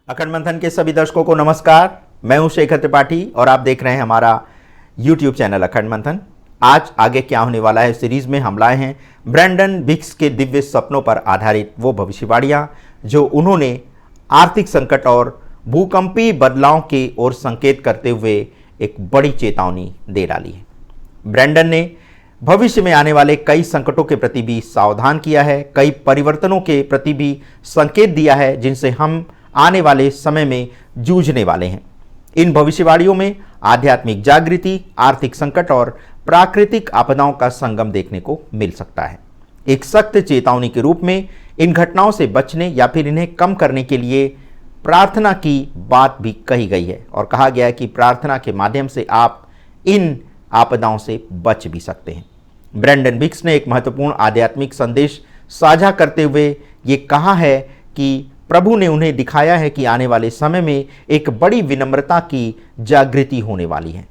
अखंड मंथन के सभी दर्शकों को नमस्कार। मैं हूं शेखर त्रिपाठी और आप देख रहे हैं हमारा YouTube चैनल अखंड मंथन। आज आगे क्या होने वाला है सीरीज में हम लाए हैं ब्रैंडन बिक्स के दिव्य सपनों पर आधारित वो भविष्यवाणियां जो उन्होंने आर्थिक संकट और भूकंपीय बदलाव की ओर संकेत करते हुए एक बड़ी चेतावनी दे डाली है। ब्रैंडन ने भविष्य में आने वाले कई संकटों के प्रति भी सावधान किया है, कई परिवर्तनों के प्रति भी संकेत दिया है जिनसे हम आने वाले समय में जूझने वाले हैं। इन भविष्यवाणियों में आध्यात्मिक जागृति, आर्थिक संकट और प्राकृतिक आपदाओं का संगम देखने को मिल सकता है। एक सख्त चेतावनी के रूप में इन घटनाओं से बचने या फिर इन्हें कम करने के लिए प्रार्थना की बात भी कही गई है और कहा गया है कि प्रार्थना के माध्यम से आप इन आपदाओं से बच भी सकते हैं। ब्रैंडन बिक्स ने एक महत्वपूर्ण आध्यात्मिक संदेश साझा करते हुए ये कहा है कि प्रभु ने उन्हें दिखाया है कि आने वाले समय में एक बड़ी विनम्रता की जागृति होने वाली है।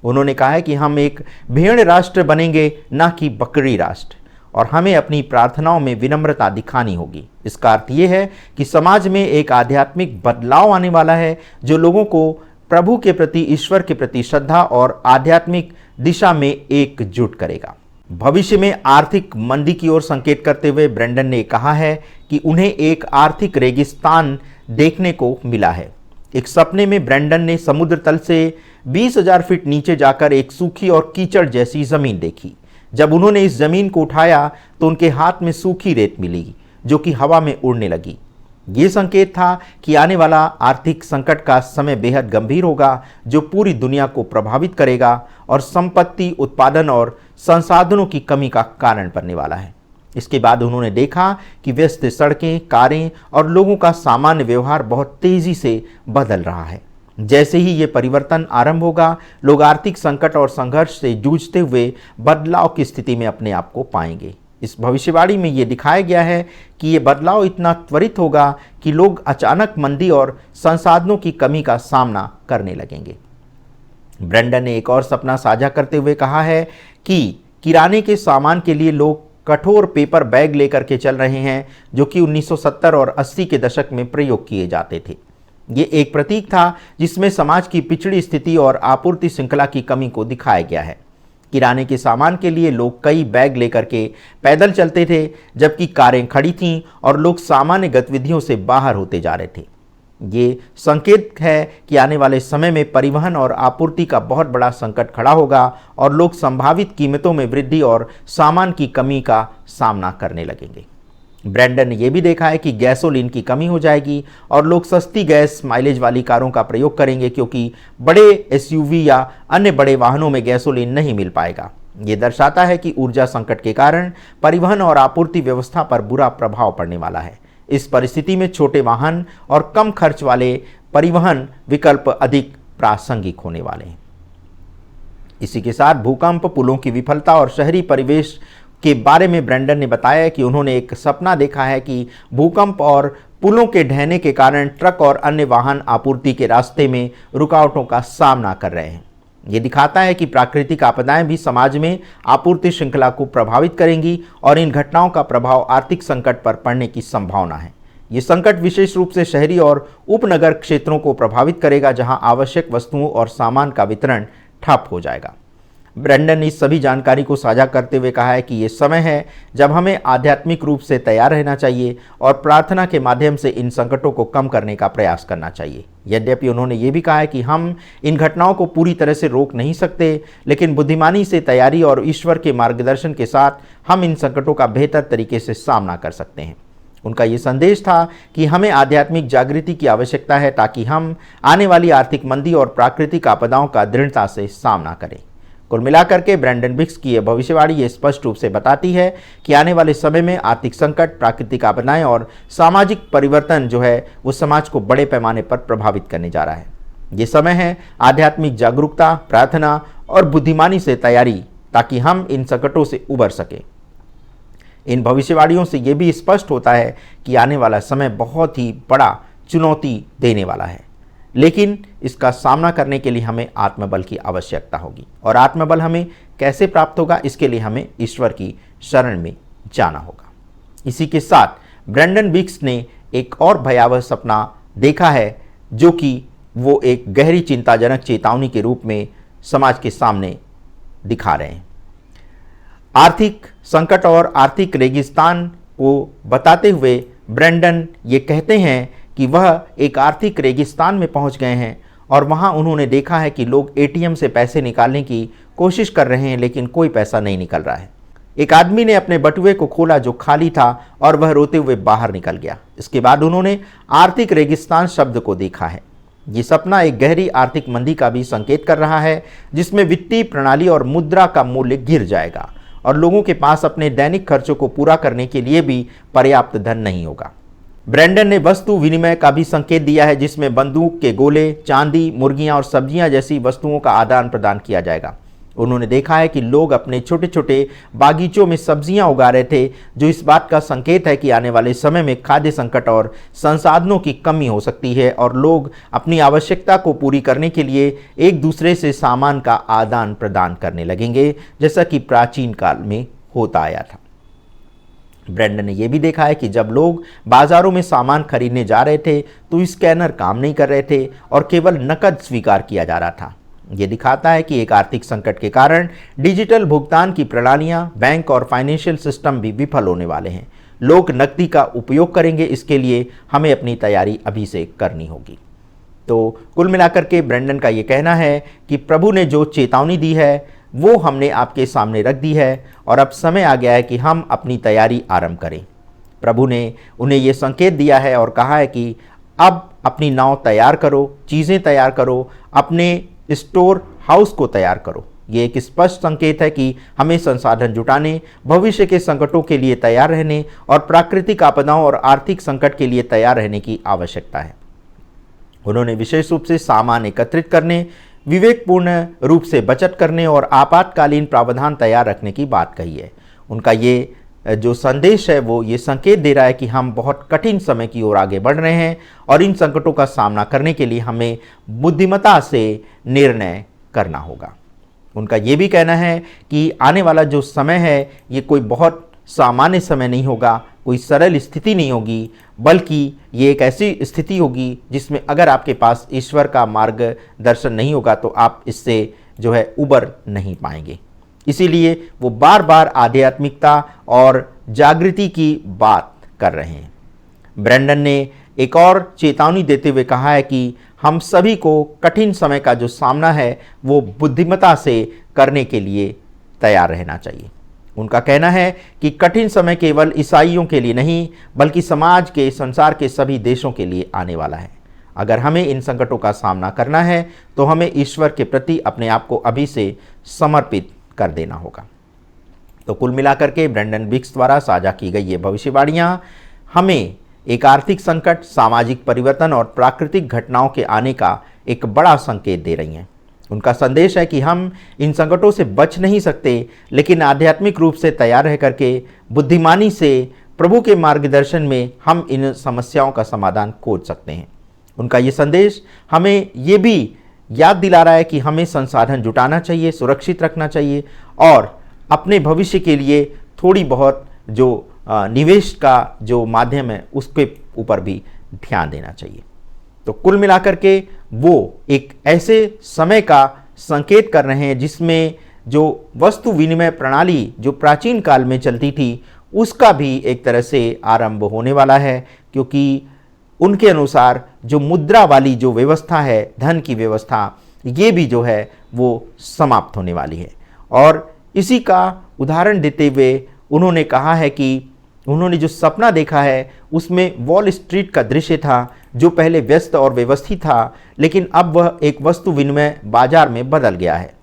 उन्होंने कहा है कि हम एक भेड़ राष्ट्र बनेंगे, ना कि बकरी राष्ट्र, और हमें अपनी प्रार्थनाओं में विनम्रता दिखानी होगी। इसका अर्थ ये है कि समाज में एक आध्यात्मिक बदलाव आने वाला है जो लोगों को प्रभु के प्रति, ईश्वर के प्रति श्रद्धा और आध्यात्मिक दिशा में एकजुट करेगा। भविष्य में आर्थिक मंदी की ओर संकेत करते हुए ब्रैंडन ने कहा है कि उन्हें एक आर्थिक रेगिस्तान देखने को मिला है। एक सपने में ब्रैंडन ने समुद्र तल से 20,000 फीट नीचे जाकर एक सूखी और कीचड़ जैसी जमीन देखी। जब उन्होंने इस जमीन को उठाया तो उनके हाथ में सूखी रेत मिली जो कि हवा में उड़ने लगी। ये संकेत था कि आने वाला आर्थिक संकट का समय बेहद गंभीर होगा जो पूरी दुनिया को प्रभावित करेगा और संपत्ति, उत्पादन और संसाधनों की कमी का कारण बनने वाला है। इसके बाद उन्होंने देखा कि व्यस्त सड़कें, कारें और लोगों का सामान्य व्यवहार बहुत तेजी से बदल रहा है। जैसे ही ये परिवर्तन आरंभ होगा, लोग आर्थिक संकट और संघर्ष से जूझते हुए बदलाव की स्थिति में अपने आप को पाएंगे। इस भविष्यवाणी में ये दिखाया गया है कि ये बदलाव इतना त्वरित होगा कि लोग अचानक मंदी और संसाधनों की कमी का सामना करने लगेंगे। ब्रैंडन ने एक और सपना साझा करते हुए कहा है कि किराने के सामान के लिए लोग कठोर पेपर बैग लेकर के चल रहे हैं जो कि 1970 और 80 के दशक में प्रयोग किए जाते थे। ये एक प्रतीक था जिसमें समाज की पिछड़ी स्थिति और आपूर्ति श्रृंखला की कमी को दिखाया गया है। किराने के सामान के लिए लोग कई बैग लेकर के पैदल चलते थे जबकि कारें खड़ी थीं और लोग सामान्य गतिविधियों से बाहर होते जा रहे थे। ये संकेत है कि आने वाले समय में परिवहन और आपूर्ति का बहुत बड़ा संकट खड़ा होगा और लोग संभावित कीमतों में वृद्धि और सामान की कमी का सामना करने लगेंगे। ब्रैंडन ने यह भी देखा है कि गैसोलीन की कमी हो जाएगी और लोग सस्ती गैस माइलेज वाली कारों का प्रयोग करेंगे क्योंकि बड़े एसयूवी या अन्य बड़े वाहनों में गैसोलीन नहीं मिल पाएगा। ये दर्शाता है कि ऊर्जा संकट के कारण परिवहन और आपूर्ति व्यवस्था पर बुरा प्रभाव पड़ने वाला है। इस परिस्थिति में छोटे वाहन और कम खर्च वाले परिवहन विकल्प अधिक प्रासंगिक होने वाले हैं। इसी के साथ भूकंप, पुलों की विफलता और शहरी परिवेश के बारे में ब्रैंडन ने बताया कि उन्होंने एक सपना देखा है कि भूकंप और पुलों के ढहने के कारण ट्रक और अन्य वाहन आपूर्ति के रास्ते में रुकावटों का सामना कर रहे हैं। ये दिखाता है कि प्राकृतिक आपदाएं भी समाज में आपूर्ति श्रृंखला को प्रभावित करेंगी और इन घटनाओं का प्रभाव आर्थिक संकट पर पड़ने की संभावना है। ये संकट विशेष रूप से शहरी और उपनगर क्षेत्रों को प्रभावित करेगा जहां आवश्यक वस्तुओं और सामान का वितरण ठप हो जाएगा। ब्रैंडन ने इस सभी जानकारी को साझा करते हुए कहा है कि ये समय है जब हमें आध्यात्मिक रूप से तैयार रहना चाहिए और प्रार्थना के माध्यम से इन संकटों को कम करने का प्रयास करना चाहिए। यद्यपि उन्होंने ये भी कहा है कि हम इन घटनाओं को पूरी तरह से रोक नहीं सकते, लेकिन बुद्धिमानी से तैयारी और ईश्वर के मार्गदर्शन के साथ हम इन संकटों का बेहतर तरीके से सामना कर सकते हैं। उनका ये संदेश था कि हमें आध्यात्मिक जागृति की आवश्यकता है ताकि हम आने वाली आर्थिक मंदी और प्राकृतिक आपदाओं का दृढ़ता से सामना करें। कुल मिलाकर के ब्रैंडन बिक्स की यह भविष्यवाणी ये स्पष्ट रूप से बताती है कि आने वाले समय में आर्थिक संकट, प्राकृतिक आपदाएं और सामाजिक परिवर्तन जो है वो समाज को बड़े पैमाने पर प्रभावित करने जा रहा है। ये समय है आध्यात्मिक जागरूकता, प्रार्थना और बुद्धिमानी से तैयारी ताकि हम इन संकटों से उबर सकें। इन भविष्यवाणियों से ये भी स्पष्ट होता है कि आने वाला समय बहुत ही बड़ा चुनौती देने वाला है, लेकिन इसका सामना करने के लिए हमें आत्मबल की आवश्यकता होगी। और आत्मबल हमें कैसे प्राप्त होगा, इसके लिए हमें ईश्वर की शरण में जाना होगा। इसी के साथ ब्रैंडन बिक्स ने एक और भयावह सपना देखा है, जो कि वो एक गहरी चिंताजनक चेतावनी के रूप में समाज के सामने दिखा रहे हैं। आर्थिक संकट और आर्थिक रेगिस्तान को बताते हुए ब्रैंडन ये कहते हैं कि वह एक आर्थिक रेगिस्तान में पहुंच गए हैं और वहां उन्होंने देखा है कि लोग एटीएम से पैसे निकालने की कोशिश कर रहे हैं, लेकिन कोई पैसा नहीं निकल रहा है। एक आदमी ने अपने बटुए को खोला जो खाली था और वह रोते हुए बाहर निकल गया। इसके बाद उन्होंने आर्थिक रेगिस्तान शब्द को देखा है। ये सपना एक गहरी आर्थिक मंदी का भी संकेत कर रहा है, जिसमें वित्तीय प्रणाली और मुद्रा का मूल्य गिर जाएगा और लोगों के पास अपने दैनिक खर्चों को पूरा करने के लिए भी पर्याप्त धन नहीं होगा। ब्रैंडन ने वस्तु विनिमय का भी संकेत दिया है, जिसमें बंदूक के गोले, चांदी, मुर्गियां और सब्जियां जैसी वस्तुओं का आदान प्रदान किया जाएगा। उन्होंने देखा है कि लोग अपने छोटे छोटे बागीचों में सब्जियां उगा रहे थे, जो इस बात का संकेत है कि आने वाले समय में खाद्य संकट और संसाधनों की कमी हो सकती है और लोग अपनी आवश्यकता को पूरी करने के लिए एक दूसरे से सामान का आदान प्रदान करने लगेंगे, जैसा कि प्राचीन काल में होता आया था। ब्रैंडन ने यह भी देखा है कि जब लोग बाजारों में सामान खरीदने जा रहे थे तो स्कैनर काम नहीं कर रहे थे और केवल नकद स्वीकार किया जा रहा था। यह दिखाता है कि एक आर्थिक संकट के कारण डिजिटल भुगतान की प्रणालियां, बैंक और फाइनेंशियल सिस्टम भी विफल होने वाले हैं। लोग नकदी का उपयोग करेंगे, इसके लिए हमें अपनी तैयारी अभी से करनी होगी। तो कुल मिलाकर के ब्रैंडन का ये कहना है कि प्रभु ने जो चेतावनी दी है वो हमने आपके सामने रख दी है और अब समय आ गया है कि हम अपनी तैयारी आरंभ करें। प्रभु ने उन्हें ये संकेत दिया है और कहा है कि अब अपनी नाव तैयार करो, चीज़ें तैयार करो, अपने स्टोर हाउस को तैयार करो। ये एक स्पष्ट संकेत है कि हमें संसाधन जुटाने, भविष्य के संकटों के लिए तैयार रहने और प्राकृतिक आपदाओं और आर्थिक संकट के लिए तैयार रहने की आवश्यकता है। उन्होंने विशेष रूप से सामान एकत्रित करने, विवेकपूर्ण रूप से बचत करने और आपातकालीन प्रावधान तैयार रखने की बात कही है। उनका ये जो संदेश है वो ये संकेत दे रहा है कि हम बहुत कठिन समय की ओर आगे बढ़ रहे हैं और इन संकटों का सामना करने के लिए हमें बुद्धिमत्ता से निर्णय करना होगा। उनका ये भी कहना है कि आने वाला जो समय है ये कोई बहुत सामान्य समय नहीं होगा, कोई सरल स्थिति नहीं होगी, बल्कि ये एक ऐसी स्थिति होगी जिसमें अगर आपके पास ईश्वर का मार्गदर्शन नहीं होगा तो आप इससे जो है उबर नहीं पाएंगे। इसीलिए वो बार बार आध्यात्मिकता और जागृति की बात कर रहे हैं। ब्रैंडन ने एक और चेतावनी देते हुए कहा है कि हम सभी को कठिन समय का जो सामना है वो बुद्धिमत्ता से करने के लिए तैयार रहना चाहिए। उनका कहना है कि कठिन समय केवल ईसाइयों के लिए नहीं बल्कि समाज के, संसार के सभी देशों के लिए आने वाला है। अगर हमें इन संकटों का सामना करना है तो हमें ईश्वर के प्रति अपने आप को अभी से समर्पित कर देना होगा। तो कुल मिलाकर के ब्रैंडन बिक्स द्वारा साझा की गई ये भविष्यवाणियां हमें एक आर्थिक संकट, सामाजिक परिवर्तन और प्राकृतिक घटनाओं के आने का एक बड़ा संकेत दे रही हैं। उनका संदेश है कि हम इन संकटों से बच नहीं सकते, लेकिन आध्यात्मिक रूप से तैयार रह करके बुद्धिमानी से प्रभु के मार्गदर्शन में हम इन समस्याओं का समाधान खोज सकते हैं। उनका ये संदेश हमें ये भी याद दिला रहा है कि हमें संसाधन जुटाना चाहिए, सुरक्षित रखना चाहिए और अपने भविष्य के लिए थोड़ी बहुत जो निवेश का जो माध्यम है उसके ऊपर भी ध्यान देना चाहिए। तो कुल मिलाकर के वो एक ऐसे समय का संकेत कर रहे हैं जिसमें जो वस्तु विनिमय प्रणाली जो प्राचीन काल में चलती थी उसका भी एक तरह से आरंभ होने वाला है, क्योंकि उनके अनुसार जो मुद्रा वाली जो व्यवस्था है, धन की व्यवस्था, ये भी जो है वो समाप्त होने वाली है। और इसी का उदाहरण देते हुए उन्होंने कहा है कि उन्होंने जो सपना देखा है उसमें वॉल स्ट्रीट का दृश्य था जो पहले व्यस्त और व्यवस्थित था, लेकिन अब वह एक वस्तु विनिमय बाजार में बदल गया है।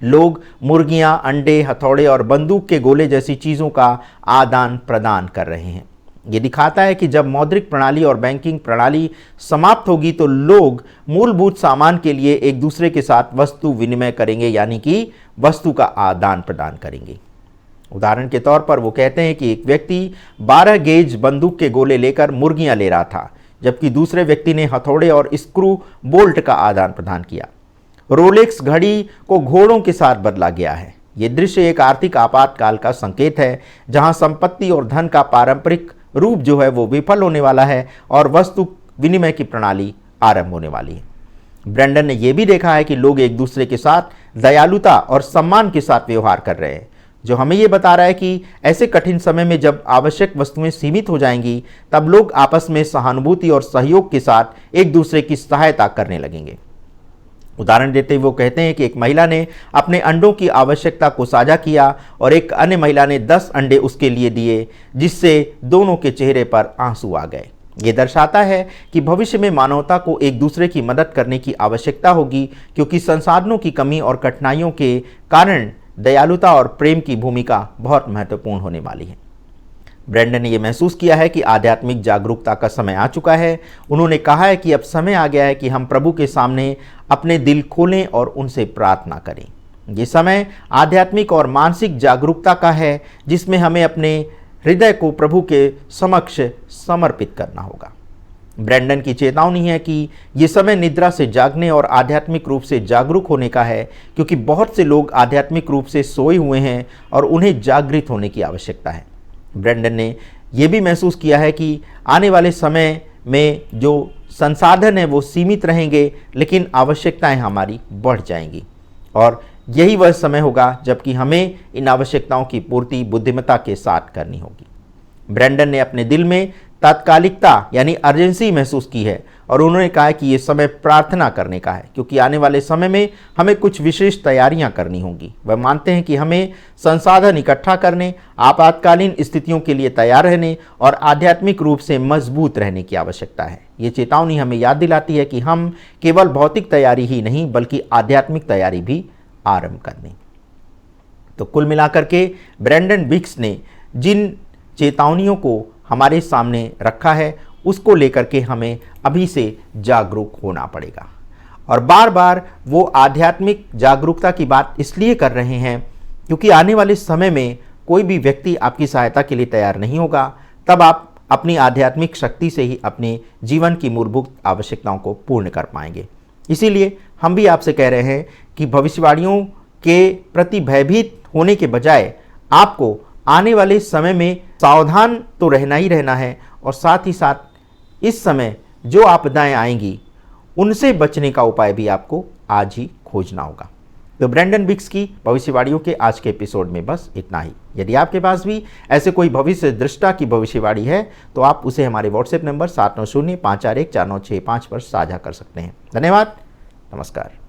लोग मुर्गियां, अंडे, हथौड़े और बंदूक के गोले जैसी चीज़ों का आदान प्रदान कर रहे हैं। ये दिखाता है कि जब मौद्रिक प्रणाली और बैंकिंग प्रणाली समाप्त होगी तो लोग मूलभूत सामान के लिए एक दूसरे के साथ वस्तु विनिमय करेंगे, यानी कि वस्तु का आदान प्रदान करेंगे। उदाहरण के तौर पर वो कहते हैं कि एक व्यक्ति 12 गेज बंदूक के गोले लेकर मुर्गियां ले रहा था, जबकि दूसरे व्यक्ति ने हथौड़े और स्क्रू बोल्ट का आदान प्रदान किया। रोलेक्स घड़ी को घोड़ों के साथ बदला गया है। ये दृश्य एक आर्थिक आपातकाल का संकेत है, जहां संपत्ति और धन का पारंपरिक रूप जो है वो विफल होने वाला है और वस्तु विनिमय की प्रणाली आरंभ होने वाली है। ब्रैंडन ने यह भी देखा है कि लोग एक दूसरे के साथ दयालुता और सम्मान के साथ व्यवहार कर रहे हैं, जो हमें यह बता रहा है कि ऐसे कठिन समय में जब आवश्यक वस्तुएं सीमित हो जाएंगी तब लोग आपस में सहानुभूति और सहयोग के साथ एक दूसरे की सहायता करने लगेंगे। उदाहरण देते हुए वो कहते हैं कि एक महिला ने अपने अंडों की आवश्यकता को साझा किया और एक अन्य महिला ने 10 अंडे उसके लिए दिए, जिससे दोनों के चेहरे पर आंसू आ गए। ये दर्शाता है कि भविष्य में मानवता को एक दूसरे की मदद करने की आवश्यकता होगी, क्योंकि संसाधनों की कमी और कठिनाइयों के कारण दयालुता और प्रेम की भूमिका बहुत महत्वपूर्ण होने वाली है। ब्रैंडन ने यह महसूस किया है कि आध्यात्मिक जागरूकता का समय आ चुका है। उन्होंने कहा है कि अब समय आ गया है कि हम प्रभु के सामने अपने दिल खोलें और उनसे प्रार्थना करें। ये समय आध्यात्मिक और मानसिक जागरूकता का है, जिसमें हमें अपने हृदय को प्रभु के समक्ष समर्पित करना होगा। ब्रैंडन की चेतावनी है कि ये समय निद्रा से जागने और आध्यात्मिक रूप से जागरूक होने का है, क्योंकि बहुत से लोग आध्यात्मिक रूप से सोए हुए हैं और उन्हें जागृत होने की आवश्यकता है। ब्रैंडन ने यह भी महसूस किया है कि आने वाले समय में जो संसाधन है वो सीमित रहेंगे, लेकिन आवश्यकताएं हमारी बढ़ जाएंगी और यही वह समय होगा जबकि हमें इन आवश्यकताओं की पूर्ति बुद्धिमत्ता के साथ करनी होगी। ब्रैंडन ने अपने दिल में तात्कालिकता यानी अर्जेंसी महसूस की है और उन्होंने कहा कि यह समय प्रार्थना करने का है, क्योंकि आने वाले समय में हमें कुछ विशेष तैयारियां करनी होंगी। वह मानते हैं कि हमें संसाधन इकट्ठा करने, आपातकालीन स्थितियों के लिए तैयार रहने और आध्यात्मिक रूप से मजबूत रहने की आवश्यकता है। ये चेतावनी हमें याद दिलाती है कि हम केवल भौतिक तैयारी ही नहीं बल्कि आध्यात्मिक तैयारी भी आरंभ करनी। तो कुल मिलाकर के ब्रैंडन बिक्स ने जिन चेतावनियों को हमारे सामने रखा है उसको लेकर के हमें अभी से जागरूक होना पड़ेगा। और बार बार वो आध्यात्मिक जागरूकता की बात इसलिए कर रहे हैं क्योंकि आने वाले समय में कोई भी व्यक्ति आपकी सहायता के लिए तैयार नहीं होगा, तब आप अपनी आध्यात्मिक शक्ति से ही अपने जीवन की मूलभूत आवश्यकताओं को पूर्ण कर पाएंगे। इसीलिए हम भी आपसे कह रहे हैं कि भविष्यवाणियों के प्रति भयभीत होने के बजाय आपको आने वाले समय में सावधान तो रहना ही रहना है और साथ ही साथ इस समय जो आपदाएं आएंगी उनसे बचने का उपाय भी आपको आज ही खोजना होगा। तो ब्रैंडन बिक्स की भविष्यवाणियों के आज के एपिसोड में बस इतना ही। यदि आपके पास भी ऐसे कोई भविष्य दृष्टा की भविष्यवाणी है तो आप उसे हमारे व्हाट्सएप नंबर 7905414965 पर साझा कर सकते हैं। धन्यवाद। नमस्कार।